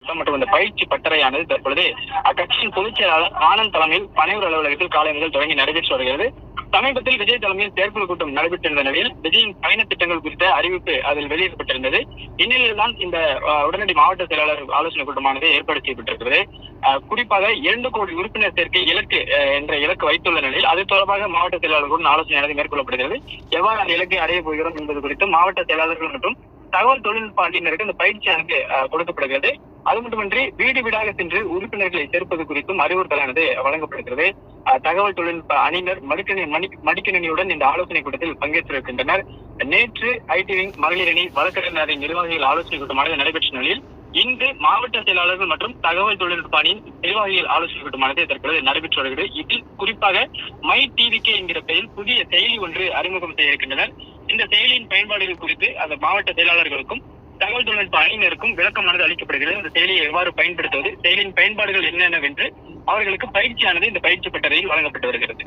திட்டம் மற்றும் இந்த பயிற்சி பட்டறையானது தற்பொழுது அக்கட்சியின் பொதுச் செயலாளர் ஆனந்த் தலைமையில் பனையூர் அலுவலகத்தில் காலை முதல் தொடங்கி நடைபெற்று வருகிறது. சமீபத்தில் விஜய் தலைமையில் செயற்குழு கூட்டம் நடைபெற்றிருந்த நிலையில் விஜயின் பயண திட்டங்கள் குறித்த அறிவிப்பு அதில் வெளியிடப்பட்டிருந்தது. இந்நிலையில்தான் இந்த உடனடி மாவட்ட செயலாளர் ஆலோசனை கூட்டமானது ஏற்பாடு செய்யப்பட்டிருக்கிறது. குறிப்பாக 2 கோடி உறுப்பினர் சேர்க்கை இலக்கு என்ற இலக்கு வைத்துள்ள நிலையில் அது தொடர்பாக மாவட்ட செயலாளர்களுடன் ஆலோசனையானது மேற்கொள்ளப்படுகிறது. எவ்வாறு அந்த இலக்கை அடைய போகிறோம் என்பது குறித்து மாவட்ட செயலாளர்கள் மற்றும் தகவல் தொழில்நுட்ப அணியினருக்கு இந்த பயிற்சியானது கொடுக்கப்படுகிறது. அது மட்டுமின்றி வீடு வீடாக சென்று உறுப்பினர்களை சேர்ப்பது குறித்தும் அறிவுறுத்தலானது வழங்கப்படுகிறது. தகவல் தொழில்நுட்ப அணியினர் மடிக்கணினியுடன் இந்த ஆலோசனை கூட்டத்தில் பங்கேற்றிருக்கின்றனர். நேற்று ஐடி விங் மகளிர் அணி வழக்கறிஞர் நிர்வாகிகள் ஆலோசனை கூட்டமானது நடைபெற்ற நிலையில் இன்று மாவட்ட செயலாளர்கள் மற்றும் தகவல் தொழில்நுட்ப அணியின் நிர்வாகிகள் ஆலோசனை கூட்டமானது தற்பொழுது நடைபெற்று வருகிறது. இதில் குறிப்பாக மை டிவிகே என்கிற பெயரில் புதிய செயலி ஒன்று அறிமுகம் செய்ய இருக்கின்றனர். இந்த செயலியின் பயன்பாடுகள் குறித்து அந்த மாவட்ட செயலாளர்களுக்கும் தகவல் தொழில்நுட்ப அணியினருக்கும் விளக்கமானது அளிக்கப்படுகிறது. இந்த செயலியை எவ்வாறு பயன்படுத்துவது, செயலியின் பயன்பாடுகள் என்னென்னவென்று அவர்களுக்கு பயிற்சியானது இந்த பயிற்சி பட்டறையில் வழங்கப்பட்டு வருகிறது.